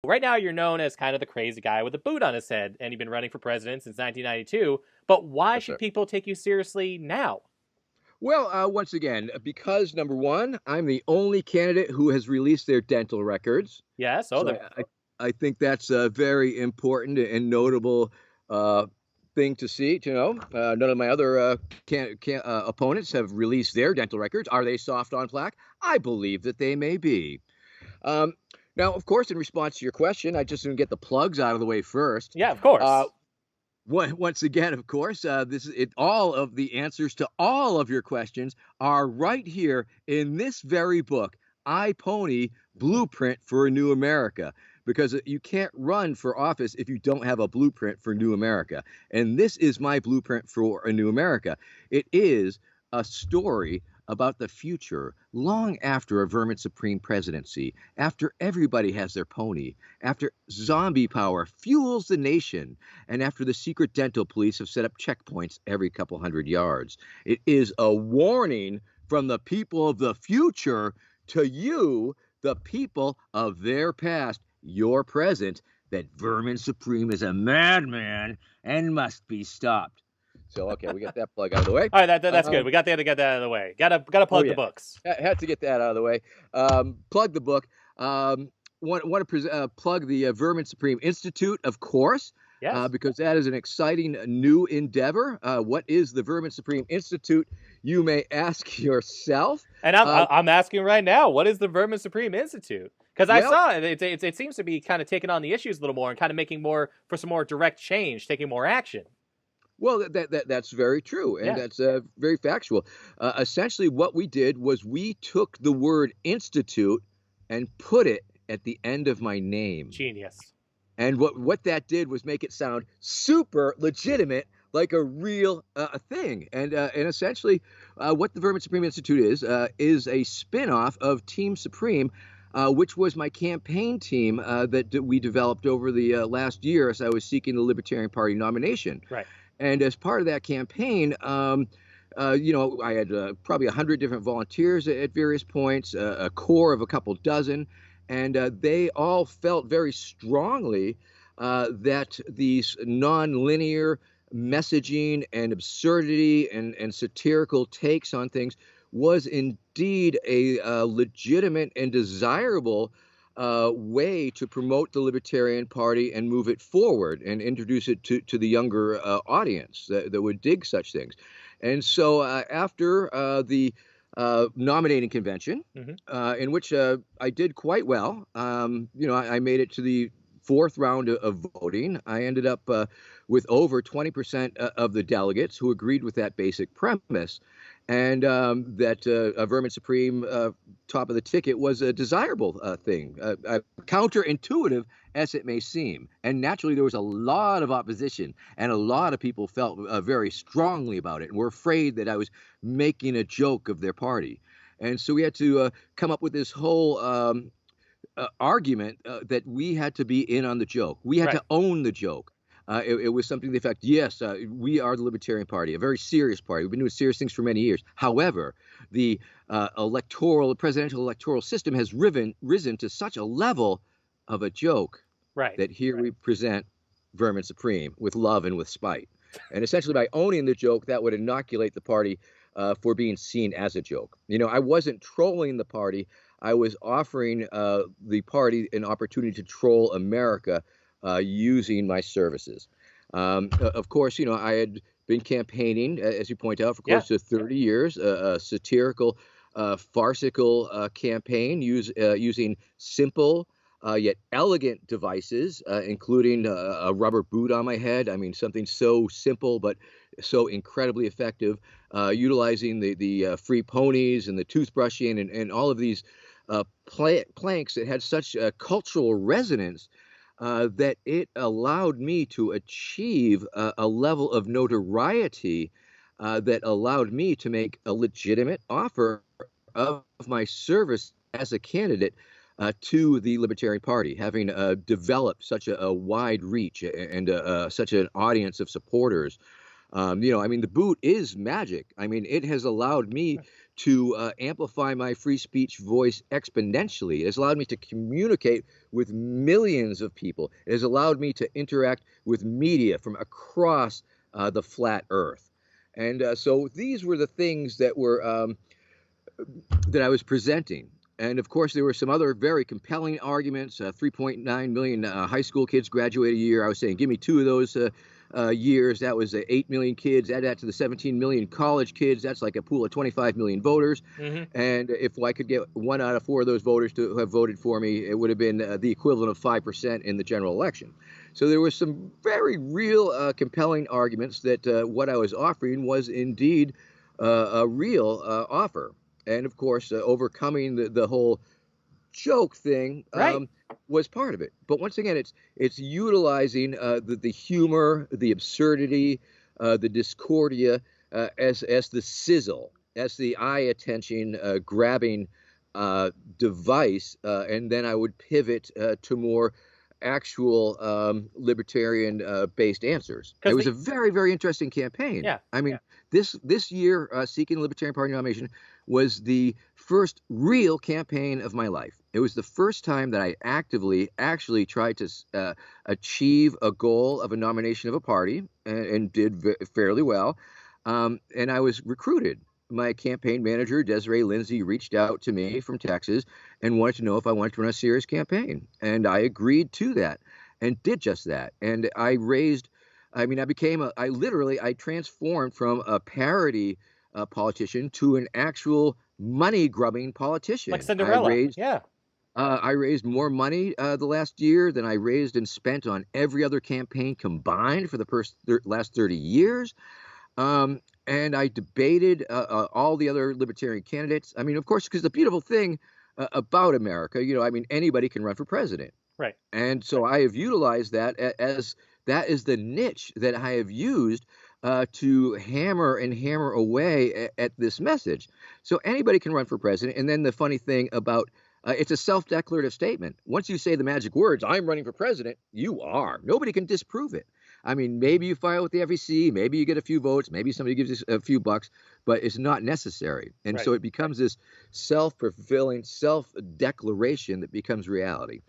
Right now, you're known as kind of the crazy guy with a boot on his head, and you've been running for president since 1992. But why Yes, should sir. people take you seriously now? Well, once again, because number one, I'm the only candidate who has released their dental records. Yes. Oh, So I think that's a very important and notable uh, thing to see. To know, none of my other opponents have released their dental records. Are they soft on plaque? I believe that they may be. Um, Now, of course, in response to your question, I just didn't get the plugs out of the way first. yeah, of Uh, course. Once again, of course, this is it. All of the answers to all of your questions are right here in this very book, I Pony Blueprint for a New America. Because you can't run for office if you don't have a blueprint for New America. And this is my blueprint for a New America. It is a story about the future long after a Vermin Supreme presidency, after everybody has their pony, after zombie power fuels the nation, and after the secret dental police have set up checkpoints every couple hundred yards. It is a warning from the people of the future to you, the people of their past, your present, that Vermin Supreme is a madman and must be stopped. So, okay, we got that plug out of the way. All right, that's good. Um, We got to get that out of the way. Gotta oh, plug the yeah, books. had to get that out of the way. Plug the book. Want to plug the Vermin Supreme Institute, of course, Yes. because that is an exciting new endeavor. What is the Vermin Supreme Institute? You may ask yourself. And Uh, I'm asking right now, what is the Vermin Supreme Institute? Because I well, saw it seems to be kind of taking on the issues a little more and kind of making more for some more direct change, taking more action. Well, that's very true, and Yeah, that's very factual. Essentially, what we did was we took the word institute and put it at the end of my name. genius. And what that did was make it sound super legitimate, like a real thing. And essentially, what the Vermin Supreme Institute is a spin-off of Team Supreme, which was my campaign team that we developed over the last year as I was seeking the Libertarian Party nomination. Right. And as part of that campaign, I had probably 100 different volunteers at various points, a core of a couple dozen, and they all felt very strongly that these nonlinear messaging and absurdity and satirical takes on things was indeed a legitimate and desirable way to promote the Libertarian Party and move it forward and introduce it to the younger audience that would dig such things. And so after the nominating convention, Hmm. in which I did quite well, I made it to the fourth round of voting. I ended up with over 20% of the delegates who agreed with that basic premise, and that a Vermin Supreme top of the ticket was a desirable thing, counterintuitive as it may seem. And naturally, there was a lot of opposition, and a lot of people felt very strongly about it and were afraid that I was making a joke of their party. And so we had to come up with this whole argument that we had to be in on the joke. We had Right. to own the joke. It was something to the effect, yes, we are the Libertarian Party, a very serious party. We've been doing serious things for many years. However, the presidential electoral system has risen to such a level of a joke Right. that here we present Vermin Supreme with love and with spite. And essentially, by owning the joke, that would inoculate the party for being seen as a joke. I wasn't trolling the party. I was offering the party an opportunity to troll America using my services. Of course, I had been campaigning, as you point out, for Yeah. close to 30 years, a satirical, farcical campaign using simple yet elegant devices, including a rubber boot on my head. I mean, something so simple but so incredibly effective, utilizing the free ponies and the toothbrushing and all of these planks that had such cultural resonance that it allowed me to achieve a level of notoriety that allowed me to make a legitimate offer of my service as a candidate to the Libertarian Party, having developed such a wide reach and such an audience of supporters. I mean, the boot is magic. I mean, it has allowed me to amplify my free speech voice exponentially. It has allowed me to communicate with millions of people. It has allowed me to interact with media from across the flat earth. And so these were the things that were that I was presenting. And of course, there were some other very compelling arguments. 3.9 million high school kids graduate a year. I was saying, give me 2 of those years. That was 8 million kids. Add that to the 17 million college kids. That's like a pool of 25 million voters. Mm-hmm. And if I could get 1 out of 4 of those voters to have voted for me, it would have been the equivalent of 5% in the general election. So there was some very real compelling arguments that what I was offering was indeed a real offer. And of course, overcoming the whole joke thing Right. was part of it. But once again, it's utilizing the humor, the absurdity, the discordia as the sizzle, as the eye attention grabbing device, and then I would pivot to more actual libertarian based answers. It was a very, very interesting campaign. Yeah. I mean, this year, seeking the Libertarian Party nomination was the first real campaign of my life. It was the first time that I actively actually tried to achieve a goal of a nomination of a party, and did fairly well. And I was recruited. My campaign manager, Desiree Lindsay, reached out to me from Texas and wanted to know if I wanted to run a serious campaign. And I agreed to that and did just that. And I raised, I mean, I transformed from a parody politician to an actual money grubbing politician. Like Cinderella. I raised more money the last year than I raised and spent on every other campaign combined for the last 30 years. And I debated all the other libertarian candidates. I mean, of course, because the beautiful thing about America, I mean, anybody can run for president. Right. And so I have utilized that as that is the niche that I have used to hammer away at this message. So anybody can run for president. And then the funny thing about it's a self-declarative statement. Once you say the magic words, I'm running for president, you are. Nobody can disprove it. I mean, maybe you file with the FEC, maybe you get a few votes, maybe somebody gives you a few bucks, but it's not necessary. And so it becomes this self-fulfilling self-declaration that becomes reality.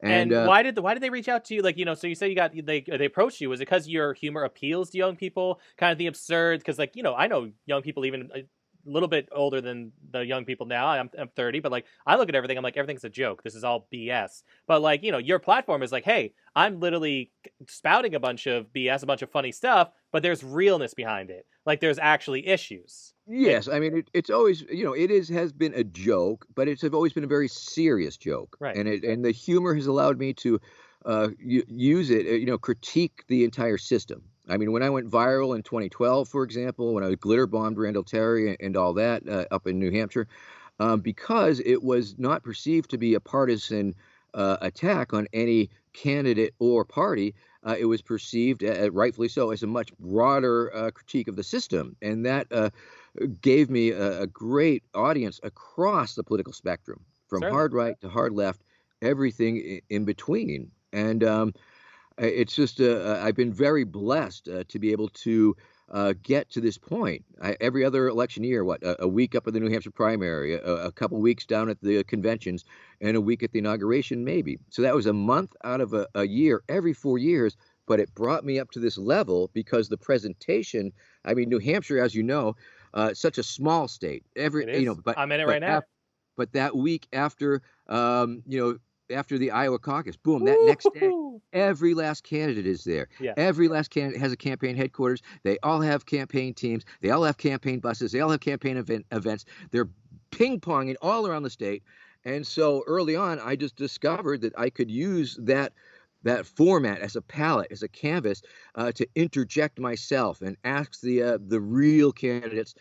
And why did they reach out to you? Like, so you say they approached you. Was it because your humor appeals to young people? Kind of the absurd, because I know young people even a little bit older than the young people now. I'm 30, but I look at everything. I'm like, everything's a joke. This is all BS. But your platform is like, hey, I'm literally spouting a bunch of BS, a bunch of funny stuff, but there's realness behind it. Like, there's actually issues. Yes, I mean it's always it has been a joke, but it's always been a very serious joke, right? And the humor has allowed me to use it, critique the entire system. I mean, when I went viral in 2012, for example, when I glitter bombed Randall Terry and all that up in New Hampshire, because it was not perceived to be a partisan attack on any candidate or party. It was perceived, rightfully so, as a much broader critique of the system. And that gave me a great audience across the political spectrum, from hard right to hard left, everything in between. And it's just I've been very blessed to be able to get to this point. Every other election year, a week up at the New Hampshire primary, a couple weeks down at the conventions, and a week at the inauguration, maybe. So that was a month out of a year every 4 years. But it brought me up to this level because the presentation. I mean, New Hampshire, as you know, such a small state. But I'm in it right now. But that week after, after the Iowa caucus, boom, that next day, every last candidate is there. Yeah. Every last candidate has a campaign headquarters. They all have campaign teams. They all have campaign buses. They all have campaign events. They're ping-ponging all around the state. And so early on, I just discovered that I could use that format as a palette, as a canvas, to interject myself and ask the real candidates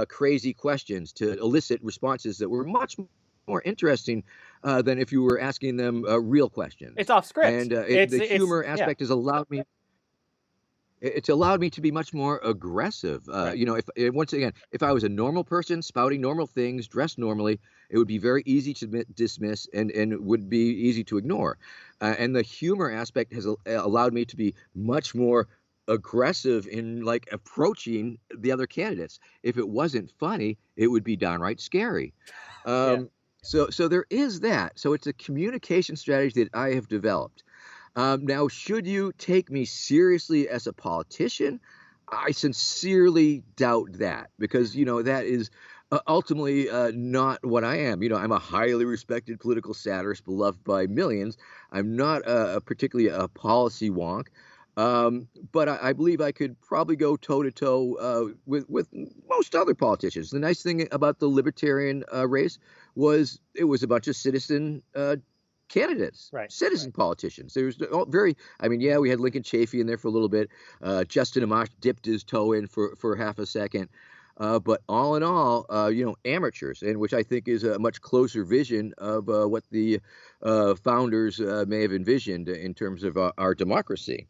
crazy questions to elicit responses that were much more interesting than if you were asking them real questions. It's off script. And the humor aspect has allowed me. It's allowed me to be much more aggressive. Right. If I was a normal person spouting normal things, dressed normally, it would be very easy to dismiss and would be easy to ignore. And the humor aspect has allowed me to be much more aggressive in like approaching the other candidates. If it wasn't funny, it would be downright scary. Yeah. Um, so there is that. So it's a communication strategy that I have developed. Now, should you take me seriously as a politician? I sincerely doubt that because, that is ultimately not what I am. I'm a highly respected political satirist beloved by millions. I'm not particularly a policy wonk. But I believe I could probably go toe to toe with most other politicians. The nice thing about the libertarian race was it was a bunch of citizen candidates, Right. citizen politicians. There was very, I mean, yeah, we had Lincoln Chafee in there for a little bit. Justin Amash dipped his toe in for half a second. But all in all, amateurs, and which I think is a much closer vision of what the founders may have envisioned in terms of our democracy.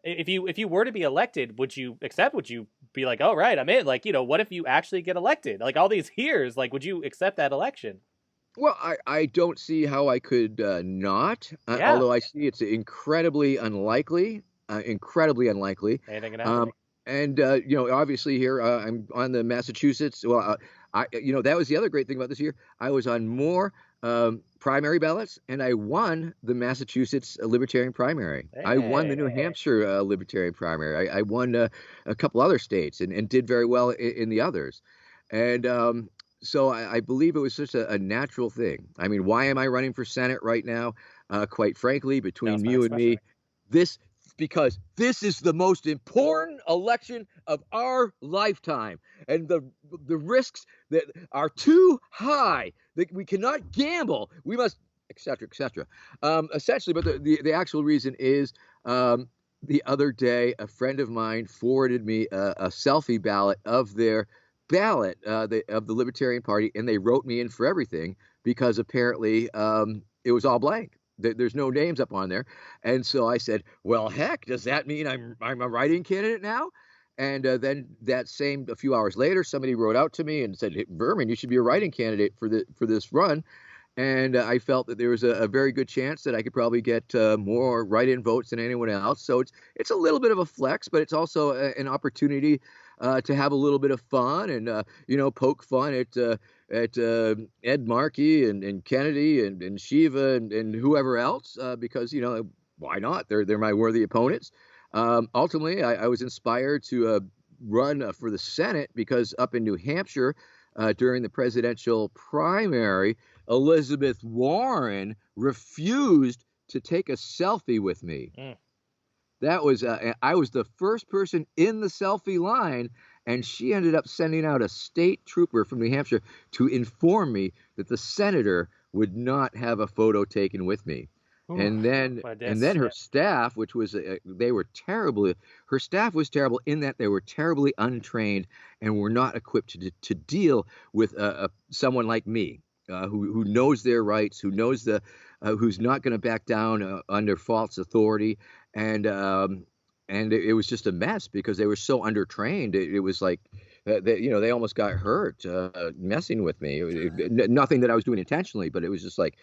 If you were to be elected, would you accept? Would you be like, "Oh, right, I'm in"? Like, what if you actually get elected? Like all these years, like, would you accept that election? Well, I don't see how I could not, Yeah, although I see it's incredibly unlikely, incredibly unlikely. anything can happen. Um, and obviously here I'm on the Massachusetts. Well, that was the other great thing about this year. I was on more primary ballots, and I won the Massachusetts Libertarian primary. I won the New Hey, Hampshire Libertarian primary. I won a couple other states and did very well in the others. And so I believe it was just a natural thing. I mean, why am I running for Senate right now? Quite frankly, that between was my you next and question. me, this because this is the most important election of our lifetime, and the risks that are too high that we cannot gamble. We must, etc., etc. Essentially, but the actual reason is. The other day, a friend of mine forwarded me a selfie ballot of their ballot of the Libertarian Party, and they wrote me in for everything because apparently it was all blank. There's no names up on there, and so I said, "Well, heck, does that mean I'm a write-in candidate now?" And then that same a few hours later, somebody wrote out to me and said, "Hey, Vermin, you should be a write-in candidate for this run." And I felt that there was a very good chance that I could probably get more write-in votes than anyone else. So it's a little bit of a flex, but it's also an opportunity to have a little bit of fun and poke fun at Ed Markey and Kennedy and Shiva and whoever else because why not? They're my worthy opponents. Ultimately, I was inspired to run for the Senate because up in New Hampshire during the presidential primary, Elizabeth Warren refused to take a selfie with me. Mm. That was I was the first person in the selfie line, and she ended up sending out a state trooper from New Hampshire to inform me that the senator would not have a photo taken with me. Ooh, And then what a and diss. then her Yeah. staff, which was they were terrible. Her staff was terrible in that they were terribly untrained and were not equipped to deal with someone like me, who knows their rights, who knows who's not going to back down under false authority, and it was just a mess because they were so undertrained. It was like they almost got hurt messing with me. Nothing that I was doing intentionally, but it was just like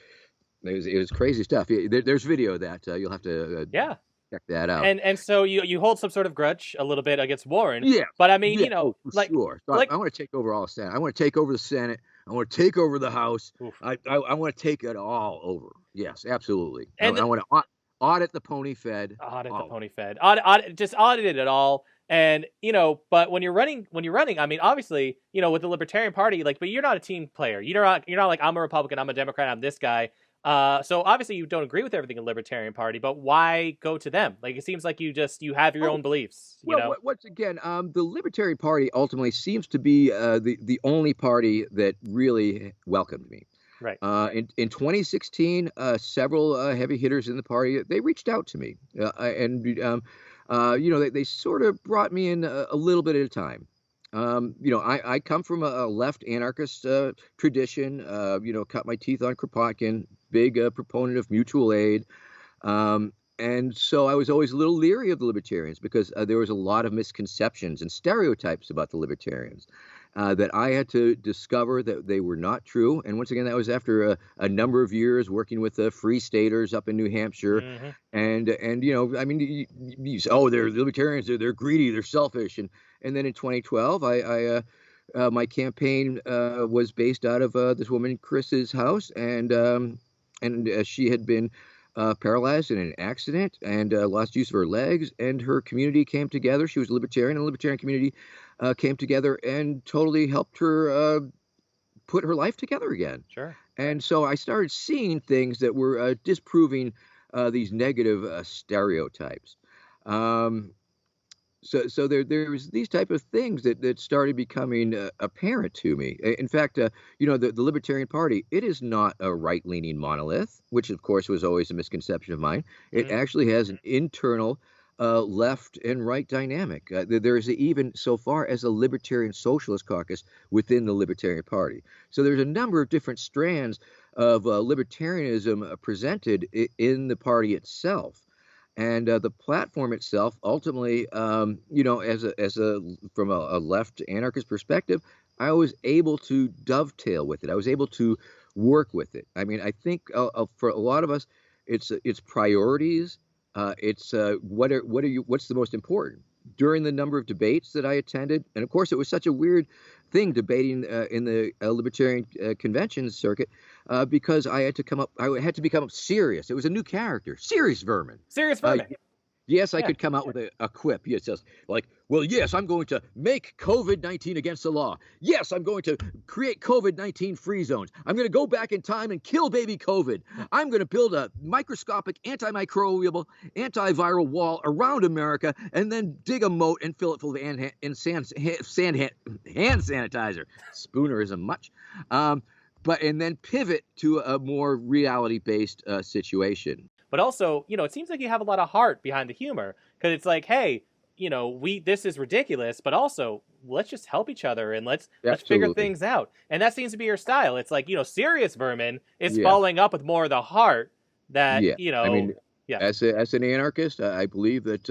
it was crazy stuff. There's video of that you'll have to Yeah. check that out. And so you hold some sort of grudge a little bit against Warren, Yeah, but I mean, yeah, oh, for like sure. So I like want to take over all the Senate. I want to take over the Senate. I want to take over the House. oof. I want to take it all over. Yes, absolutely. And I want to audit the pony fed. audit the All. pony fed, just audited it all. And but when you're running, I mean, obviously, with the Libertarian Party, like, but you're not a team player. You're not like, I'm a Republican, I'm a Democrat, I'm this guy. So obviously you don't agree with everything in the Libertarian Party, but why go to them? Like, it seems like you have your Oh, own beliefs. well, once again, the Libertarian Party ultimately seems to be the only party that really welcomed me. Right. In 2016, several heavy hitters in the party they reached out to me, and they sort of brought me in a little bit at a time. I come from a left anarchist tradition. Cut my teeth on Kropotkin, big proponent of mutual aid. And so I was always a little leery of the libertarians because there was a lot of misconceptions and stereotypes about the libertarians. that I had to discover that they were not true. And once again, that was after a number of years working with the Free Staters up in New Hampshire. Hmm. And I mean, you say, oh, they're libertarians, they're greedy, they're selfish. And then in 2012, my campaign was based out of this woman Chris's house, and she had been paralyzed in an accident and lost use of her legs, and her community came together. She was a libertarian, and the libertarian community came together and totally helped her put her life together again. Sure. And so I started seeing things that were disproving these negative stereotypes. Um, so there was these type of things that started becoming apparent to me. In fact, the Libertarian Party, it is not a right-leaning monolith, which of course was always a misconception of mine. It Hmm. actually has an internal left and right dynamic. There is even so far as a Libertarian Socialist Caucus within the Libertarian Party. So there's a number of different strands of libertarianism presented in the party itself. And the platform itself, ultimately, as a from a left anarchist perspective, I was able to dovetail with it. I was able to work with it. I mean, I think for a lot of us, it's priorities. It's what's the most important during the number of debates that I attended, and of course, it was such a weird thing debating in the Libertarian convention circuit because I had to become serious. It was a new character, Serious Vermin. Serious Uh, vermin. yes, I Yeah. could come out with a quip. Yes, just like, well, yes, I'm going to make COVID-19 against the law. Yes, I'm going to create COVID-19 free zones. I'm going to go back in time and kill baby COVID. I'm going to build a microscopic, antimicrobial, antiviral wall around America and then dig a moat and fill it full of hand sanitizer. Spoonerism much. And then pivot to a more reality-based situation. But also, it seems like you have a lot of heart behind the humor, because it's like, hey, this is ridiculous, but also let's just help each other and let's figure Absolutely. things out. And that seems to be your style. It's like, Serious Vermin is Yeah. following up with more of the heart that, Yeah. I mean, yeah. as an anarchist, I believe that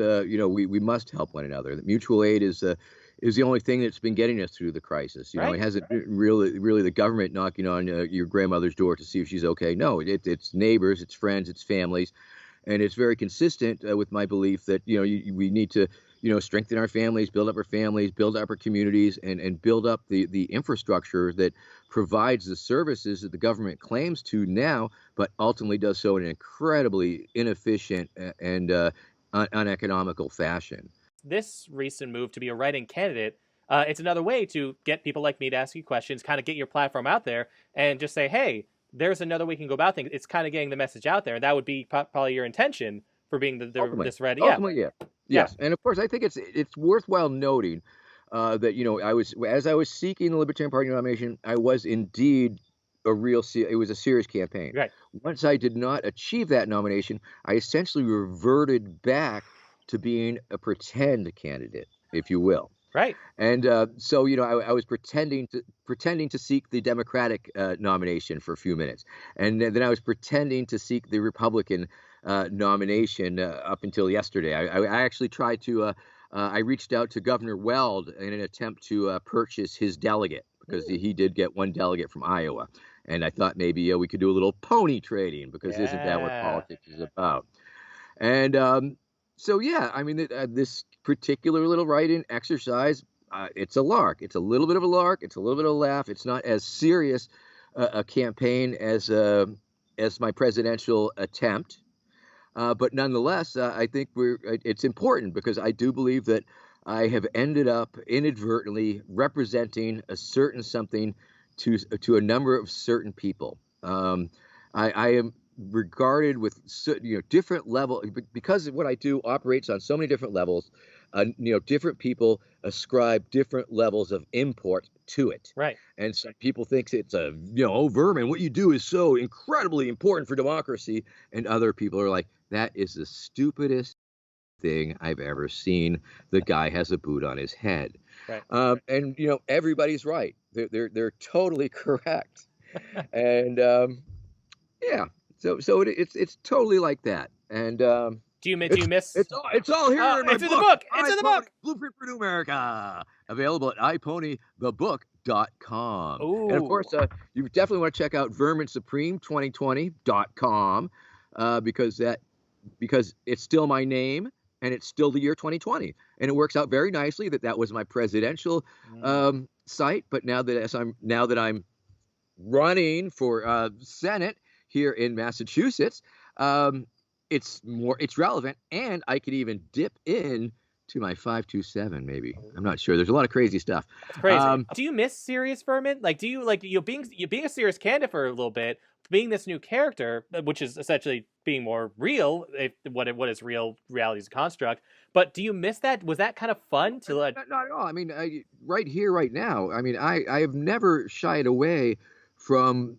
we must help one another. That mutual aid is the only thing that's been getting us through the crisis. Right. It hasn't been really the government knocking on your grandmother's door to see if she's okay. No, it's neighbors, it's friends, it's families, and it's very consistent with my belief that we need to strengthen our families, build up our communities, and build up the infrastructure that provides the services that the government claims to now, but ultimately does so in an incredibly inefficient and uneconomical fashion. This recent move to be a write-in candidate, it's another way to get people like me to ask you questions, kind of get your platform out there, and just say, hey, there's another way you can go about things. It's kind of getting the message out there, and that would be probably your intention for being this red. Yeah. Ultimately, yeah. Yes, and of course, I think it's worthwhile noting that as I was seeking the Libertarian Party nomination, I was indeed it was a serious campaign. Right. Once I did not achieve that nomination, I essentially reverted back to being a pretend candidate, if you will. Right. And so, I was pretending to seek the Democratic nomination for a few minutes, and then I was pretending to seek the Republican nomination up until yesterday. I actually tried to. I reached out to Governor Weld in an attempt to purchase his delegate because he did get one delegate from Iowa, and I thought maybe we could do a little pony trading because isn't that what politics is about? And so, yeah, I mean, this particular little write-in exercise, it's a lark. It's a little bit of a lark. It's a little bit of a laugh. It's not as serious a campaign as my presidential attempt. But nonetheless, I think it's important because I do believe that I have ended up inadvertently representing a certain something to a number of certain people. I am regarded with different level because what I do operates on so many different levels. Different people ascribe different levels of import to it. Right. And some people think it's Vermin, what you do is so incredibly important for democracy. And other people are like, that is the stupidest thing I've ever seen. The guy has a boot on his head. Right. And everybody's right. They're totally correct. And yeah, so it's totally like that. And do you miss? It's all here in my book. It's in the book. Blueprint for New America. Available at iPonythebook.com. verminsupreme.com. And of Ooh. course, you definitely want to check out verminsupreme2020.com because it's still my name and it's still the year 2020. And it works out very nicely that was my presidential Mm. site. But now that I'm running for Senate here in Massachusetts, it's relevant, and I could even dip in to my 527 maybe. I'm not sure. There's a lot of crazy stuff. That's crazy. Do you miss serious Vermin? Like, do you like you being a serious candidate for a little bit, being this new character, which is essentially being more real, what is real, reality is a construct. But do you miss that? Was that kind of fun to like? Not at all. I mean, right here, right now. I mean, I have never shied away from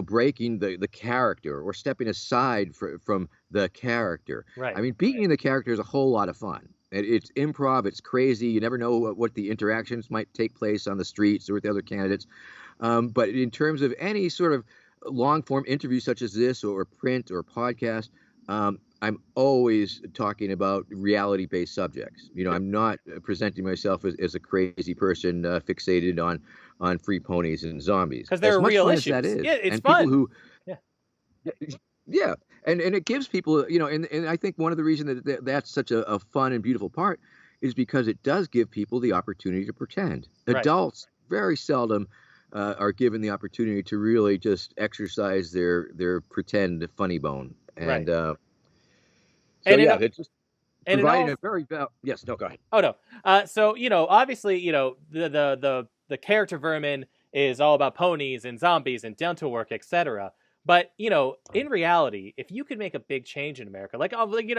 breaking the character or stepping aside from the character. Right. I mean, being the character is a whole lot of fun. It's improv. It's crazy. You never know what the interactions might take place on the streets or with the other candidates. But in terms of any sort of long form interview such as this or print or podcast, I'm always talking about reality based subjects. I'm not presenting myself as a crazy person fixated on free ponies and zombies. Because they're As much real fun issues. as that is, Yeah, it's and fun. people who, Yeah. yeah, and it gives people, and I think one of the reasons that's such a fun and beautiful part is because it does give people the opportunity to pretend. Right. Adults very seldom are given the opportunity to really just exercise their pretend funny bone. And Right. so And yeah, it's just and providing a very yes, no, go ahead. Oh no. So obviously, the character Vermin is all about ponies and zombies and dental work, etc. But in reality, if you could make a big change in America, like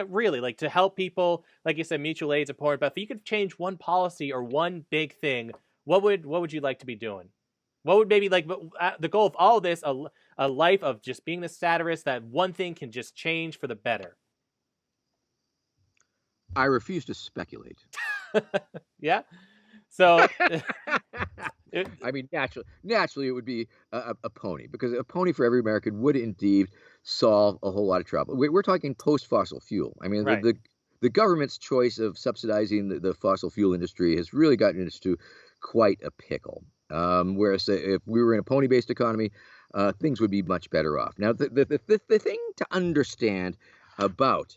really, like to help people, like you said, mutual aid's important. But if you could change one policy or one big thing, what would you like to be doing? What would maybe like the goal of all this, a life of just being the satirist, that one thing can just change for the better? I refuse to speculate. Yeah. So, I mean, naturally, it would be a pony, because a pony for every American would indeed solve a whole lot of trouble. We're talking post-fossil fuel. I mean, right. the government's choice of subsidizing the fossil fuel industry has really gotten into quite a pickle. Whereas if we were in a pony-based economy, things would be much better off. Now, the thing to understand about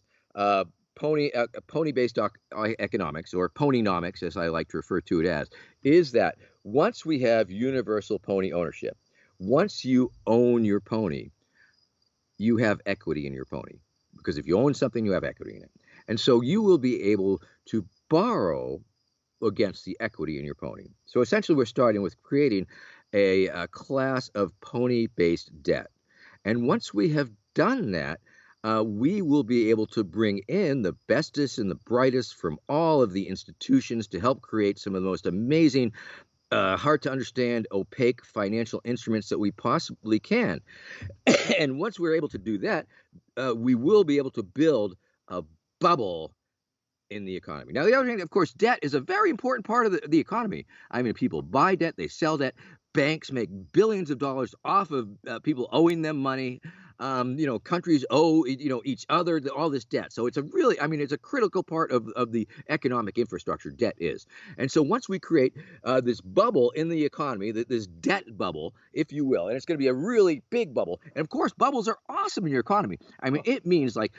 pony-based economics, or Ponynomics, as I like to refer to it as, is that once we have universal pony ownership, once you own your pony, you have equity in your pony. Because if you own something, you have equity in it. And so you will be able to borrow against the equity in your pony. So essentially, we're starting with creating a class of pony-based debt. And once we have done that, we will be able to bring in the bestest and the brightest from all of the institutions to help create some of the most amazing, hard to understand, opaque financial instruments that we possibly can. And once we're able to do that, we will be able to build a bubble in the economy. Now, the other thing, of course, debt is a very important part of the economy. I mean, people buy debt, they sell debt. Banks make billions of dollars off of people owing them money. Countries owe each other all this debt. So it's it's a critical part of the economic infrastructure, debt is. And so once we create this bubble in the economy, this debt bubble, if you will, and it's going to be a really big bubble. And of course, bubbles are awesome in your economy. I mean, it means like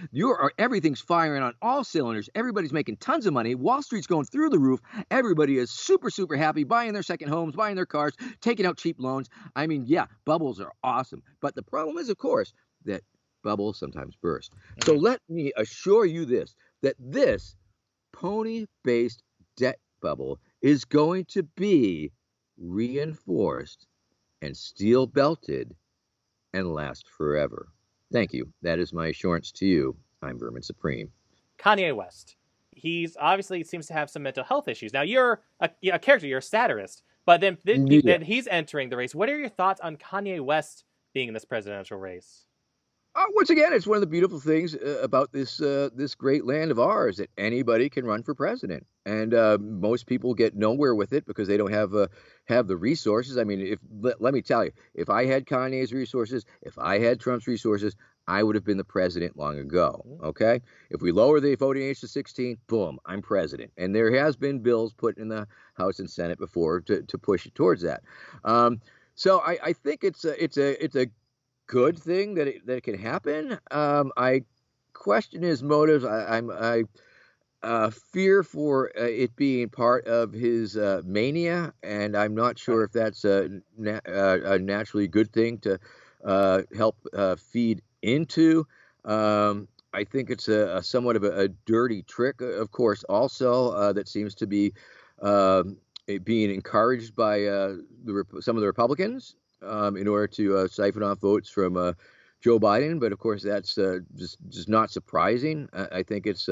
everything's firing on all cylinders. Everybody's making tons of money. Wall Street's going through the roof. Everybody is super, super happy, buying their second homes, buying their cars, taking out cheap loans. I mean, yeah, bubbles are awesome. But the problem is, of course, that bubbles sometimes burst. So let me assure you that this pony-based debt bubble is going to be reinforced and steel belted and last forever. Thank you. That is my assurance to you. I'm Vermin Supreme. Kanye West. He's obviously seems to have some mental health issues. Now, you're a character, you're a satirist, but then he's entering the race. What are your thoughts on Kanye West being in this presidential race? Once again, it's one of the beautiful things about this great land of ours, that anybody can run for president, and most people get nowhere with it because they don't have the resources. I mean, let me tell you, if I had Kanye's resources, if I had Trump's resources, I would have been the president long ago. Mhm. Okay, if we lower the voting age to 16, boom, I'm president. And there has been bills put in the House and Senate before to push it towards that. So I think it's a good thing that it can happen. I question his motives. I fear for it being part of his mania, and I'm not sure Right. if that's a naturally good thing to help feed into. I think it's a somewhat of a dirty trick, of course, also that seems to be being encouraged by some of the Republicans in order to siphon off votes from Joe Biden. But of course, that's just not surprising. I think it's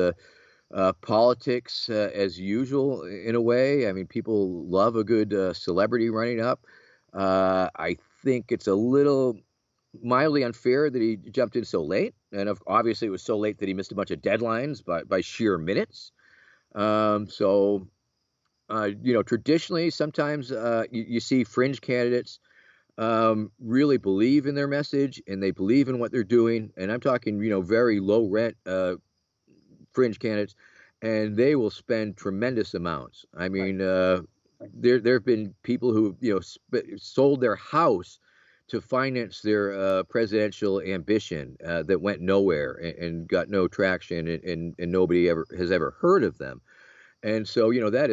politics as usual in a way. I mean, people love a good celebrity running up. I think it's a little mildly unfair that he jumped in so late, and obviously it was so late that he missed a bunch of deadlines by sheer minutes. So traditionally, sometimes you see fringe candidates really believe in their message and they believe in what they're doing. And I'm talking, very low rent fringe candidates, and they will spend tremendous amounts. I Right. mean, there have been people who sold their house to finance their presidential ambition that went nowhere and got no traction, and nobody ever has ever heard of them. And so, that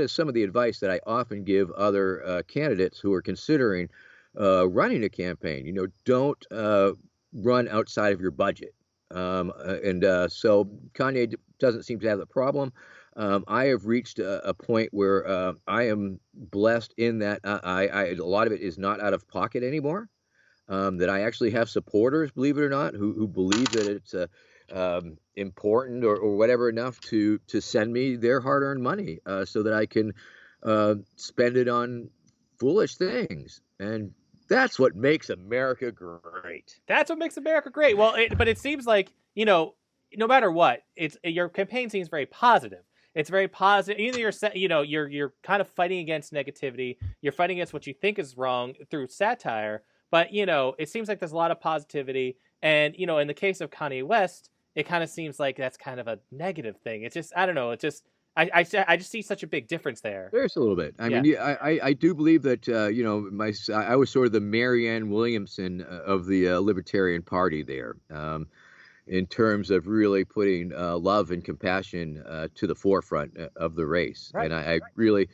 is some of the advice that I often give other candidates who are considering running a campaign. Don't run outside of your budget. So Kanye doesn't seem to have the problem. I have reached a point where I am blessed in that a lot of it is not out of pocket anymore. That I actually have supporters, believe it or not, who believe that it's important or whatever enough to send me their hard-earned money so that I can spend it on foolish things. And that's what makes America great. That's what makes America great. Well, but it seems like no matter what, it's your campaign seems very positive. It's very positive. Either you're kind of fighting against negativity. You're fighting against what you think is wrong through satire. But it seems like there's a lot of positivity. And in the case of Kanye West, it kind of seems like that's kind of a negative thing. It's just I don't know. It's just I just see such a big difference there. There's a little bit. I Yeah. mean, yeah, I do believe that I was sort of the Marianne Williamson of the Libertarian Party there, in terms of really putting love and compassion to the forefront of the race, Right. and I really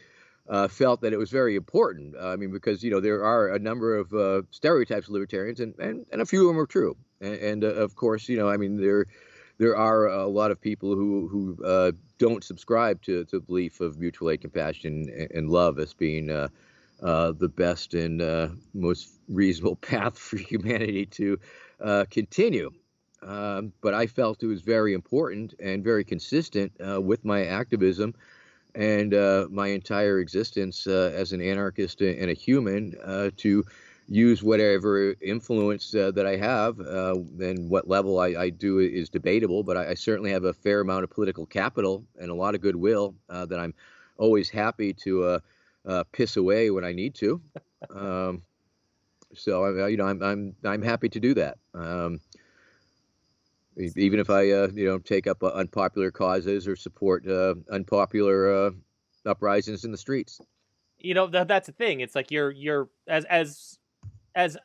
felt that it was very important. I mean, because there are a number of stereotypes of libertarians, and a few of them are true, and of course, I mean there are a lot of people who don't subscribe to the belief of mutual aid, compassion, and love as being the best and most reasonable path for humanity to continue. But I felt it was very important and very consistent with my activism and my entire existence as an anarchist and a human to use whatever influence that I have. And what level I do is debatable, but I certainly have a fair amount of political capital and a lot of goodwill that I'm always happy to piss away when I need to. Um, so I'm happy to do that. Even if I take up unpopular causes or support unpopular uprisings in the streets. That's the thing. It's like you're as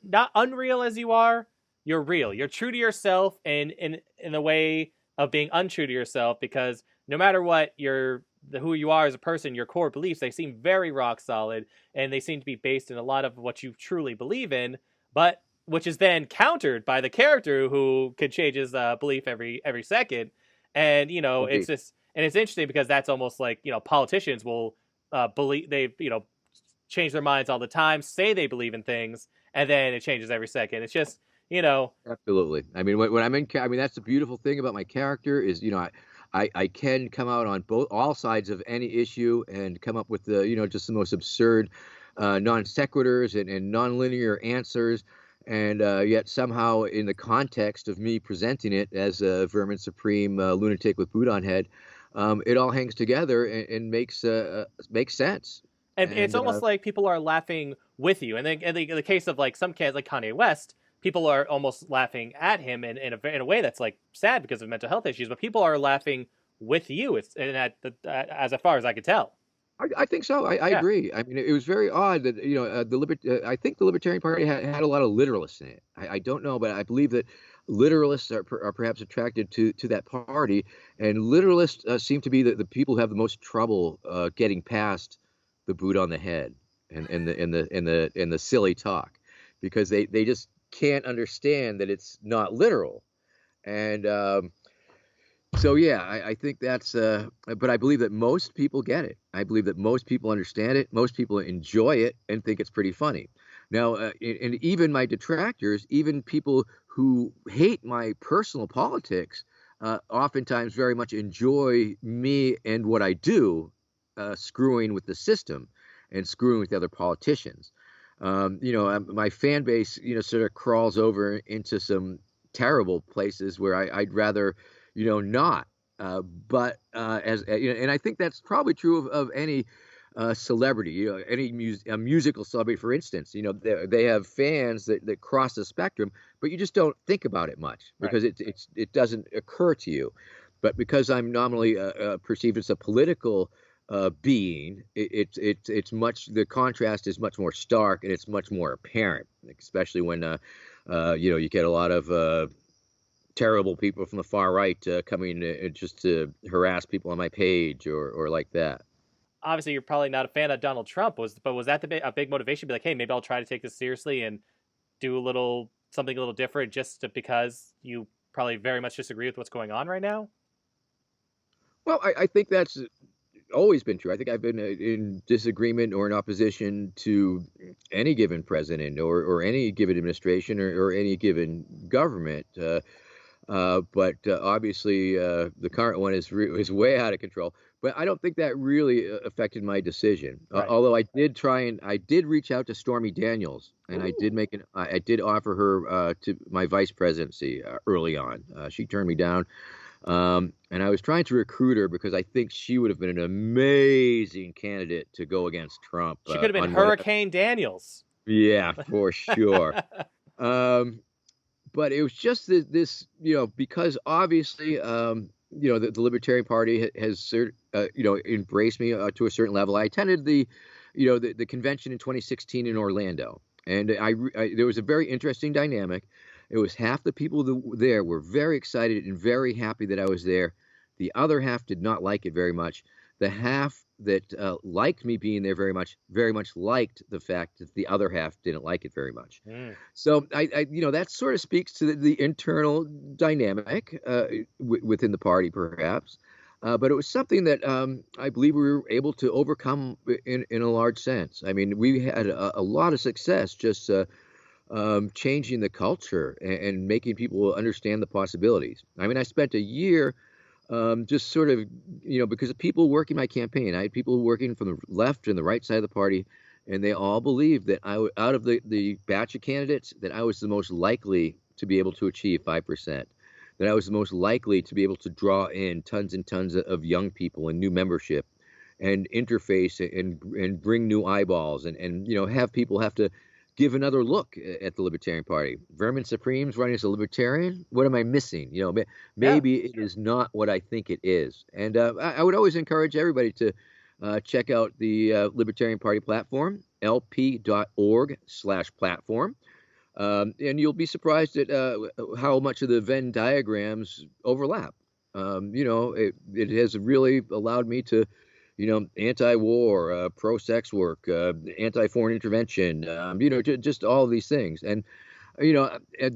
not unreal as you are, you're real. You're true to yourself, and in a way of being untrue to yourself, because no matter what, who you are as a person, your core beliefs, they seem very rock solid, and they seem to be based in a lot of what you truly believe in. But which is then countered by the character who could change his belief every second, and it's Indeed. just and it's interesting because that's almost like politicians will believe they change their minds all the time, say they believe in things, and then it changes every second. It's just, Absolutely. I mean, when I'm I mean, that's the beautiful thing about my character is, I can come out on all sides of any issue and come up with just the most absurd non sequiturs and non-linear answers. And yet somehow in the context of me presenting it as a Vermin Supreme lunatic with boot on head, it all hangs together and makes sense. and it's And almost like people are laughing with you. And then in the case of like some kids like Kanye West, people are almost laughing at him in a way that's like sad because of mental health issues, but people are laughing with you. It's and as far as I could tell. I think so. I Yeah, agree. I mean, it was very odd that I think the Libertarian Party had a lot of literalists in it. I don't know, but I believe that literalists are perhaps attracted to that party, and literalists seem to be the people who have the most trouble getting past the boot on the head and the silly talk, because they just can't understand that it's not literal. And so yeah, I think that's but I believe that most people get it. I believe that most people understand it. Most people enjoy it and think it's pretty funny. Now, and even my detractors, even people who hate my personal politics, oftentimes very much enjoy me and what I do, screwing with the system and screwing with other politicians. My fan base, sort of crawls over into some terrible places where I'd rather not. And I think that's probably true of any celebrity, any a musical celebrity, for instance. They have fans that cross the spectrum, but you just don't think about it much right. because it doesn't occur to you. But because I'm nominally perceived as a political being, it's much the contrast is much more stark and it's much more apparent, especially when you get a lot of terrible people from the far right coming just to harass people on my page or like that. Obviously, you're probably not a fan of Donald Trump. Was that a big motivation? Be like, hey, maybe I'll try to take this seriously and do something a little different, because you probably very much disagree with what's going on right now. Well, I think that's always been true. I think I've been in disagreement or in opposition to any given president or any given administration or any given government. But obviously, the current one is way out of control. But I don't think that really affected my decision. Right. Although I did reach out to Stormy Daniels, and I did offer her to my vice presidency early on. She turned me down, and I was trying to recruit her because I think she would have been an amazing candidate to go against Trump. She could have been Hurricane Daniels. Yeah, for sure. Um, but it was just this, because obviously, the Libertarian Party has, embraced me to a certain level. I attended the convention in 2016 in Orlando, and there was a very interesting dynamic. It was half the people there were very excited and very happy that I was there. The other half did not like it very much. The half that liked me being there very much liked the fact that the other half didn't like it very much. Mm. So that sort of speaks to the internal dynamic within the party, perhaps. But it was something that I believe we were able to overcome in a large sense. I mean, we had a lot of success just changing the culture and making people understand the possibilities. I mean, I spent a year just sort of, because of people working my campaign. I had people working from the left and the right side of the party, and they all believed that out of the batch of candidates, that I was the most likely to be able to achieve 5%, that I was the most likely to be able to draw in tons and tons of young people and new membership and interface and bring new eyeballs and have people have to give another look at the Libertarian Party. Vermin Supreme's running as a Libertarian. What am I missing? Maybe it is not what I think it is. And I would always encourage everybody to check out the Libertarian Party platform, lp.org/platform. And you'll be surprised at how much of the Venn diagrams overlap. It has really allowed me to anti-war, pro-sex work, anti-foreign intervention, just all of these things. And,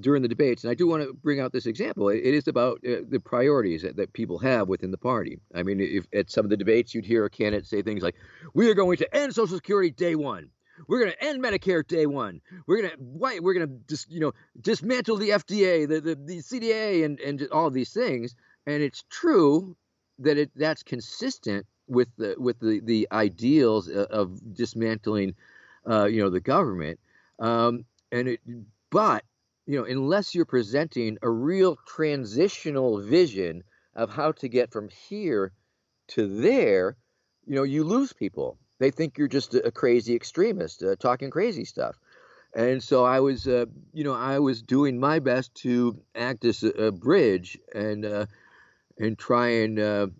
during the debates, and I do want to bring out this example, it is about the priorities that people have within the party. I mean, if at some of the debates, you'd hear a candidate say things like, we are going to end Social Security day one. We're going to end Medicare day one. We're going to dismantle the FDA, the CDA, and all of these things. And it's true that that's consistent with the ideals of dismantling, the government, but unless you're presenting a real transitional vision of how to get from here to there, you lose people. They think you're just a crazy extremist talking crazy stuff. And so I was doing my best to act as a bridge and try and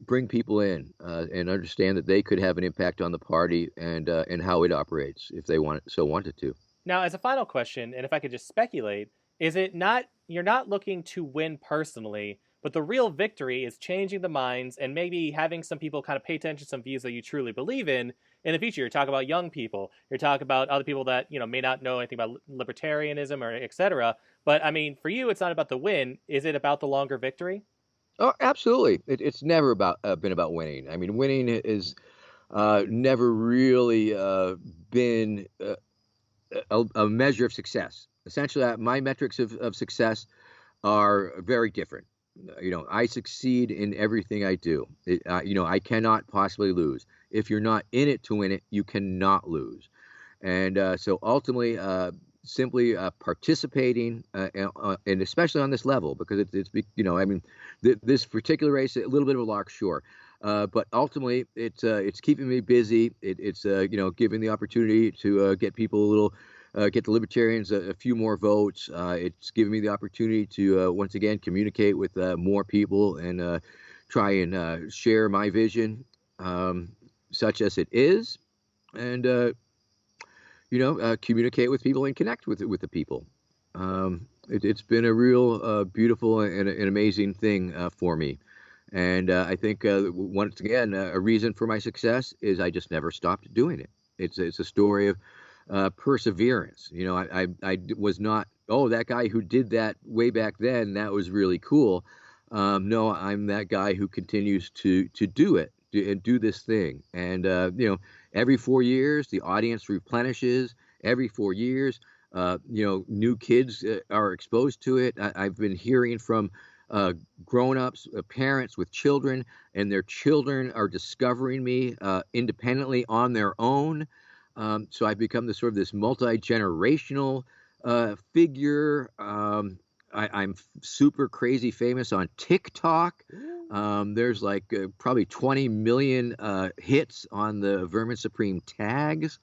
bring people in and understand that they could have an impact on the party and how it operates if they wanted to. Now, as a final question, and if I could just speculate, is it not you're not looking to win personally, but the real victory is changing the minds and maybe having some people kind of pay attention to some views that you truly believe in the future? You're talking about young people. You're talking about other people that may not know anything about libertarianism or etc. But I mean, for you, it's not about the win. Is it about the longer victory? Oh, absolutely. It's never been about winning. I mean, winning is never really been a measure of success. Essentially, my metrics of success are very different. I succeed in everything I do. I cannot possibly lose. If you're not in it to win it, you cannot lose. And so ultimately, simply participating, and especially on this level, because I mean, this particular race, a little bit of a lark, sure. But ultimately, it's keeping me busy. It's giving the opportunity to get people a little, get the libertarians a few more votes. It's giving me the opportunity to once again communicate with more people and try and share my vision, such as it is, and communicate with people and connect with the people. It's been a real beautiful and an amazing thing for me. And I think once again, a reason for my success is I just never stopped doing it. It's a story of perseverance. I was not, oh, that guy who did that way back then, that was really cool. No, I'm that guy who continues to do it and do this thing. And every 4 years, the audience replenishes. Every 4 years, new kids are exposed to it. I've been hearing from grown-ups, parents with children, and their children are discovering me independently on their own. So I've become this multi-generational figure. I'm super crazy famous on TikTok. There's like probably 20 million hits on the Vermin Supreme tags.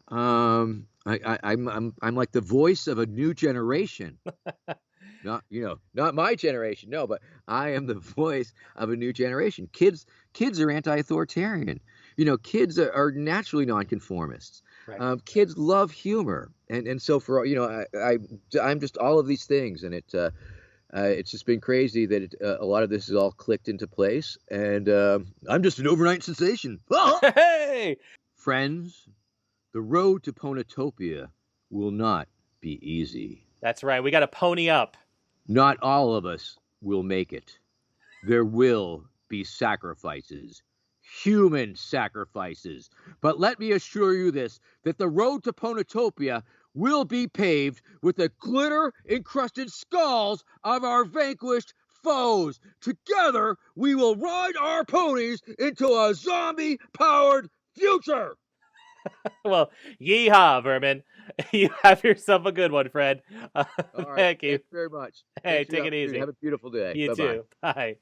I'm like the voice of a new generation. Not my generation, no, but I am the voice of a new generation. Kids are anti-authoritarian. Kids are naturally nonconformists. Right. Kids love humor, and so for I'm just all of these things, and it's just been crazy that a lot of this is all clicked into place, and I'm just an overnight sensation. Hey, Friends, the road to Ponotopia will not be easy. that's right. We got to pony up. Not all of us will make it. There will be sacrifices, human sacrifices. But let me assure you this, that the road to Ponotopia will be paved with the glitter-encrusted skulls of our vanquished foes. Together, we will ride our ponies into a zombie-powered future. Well, yeehaw, Vermin. You have yourself a good one, Fred. All right. Thank you. Thanks very much. Hey, Thanks for the take it opportunity. easy. Have a beautiful day. You Bye-bye. too. Bye.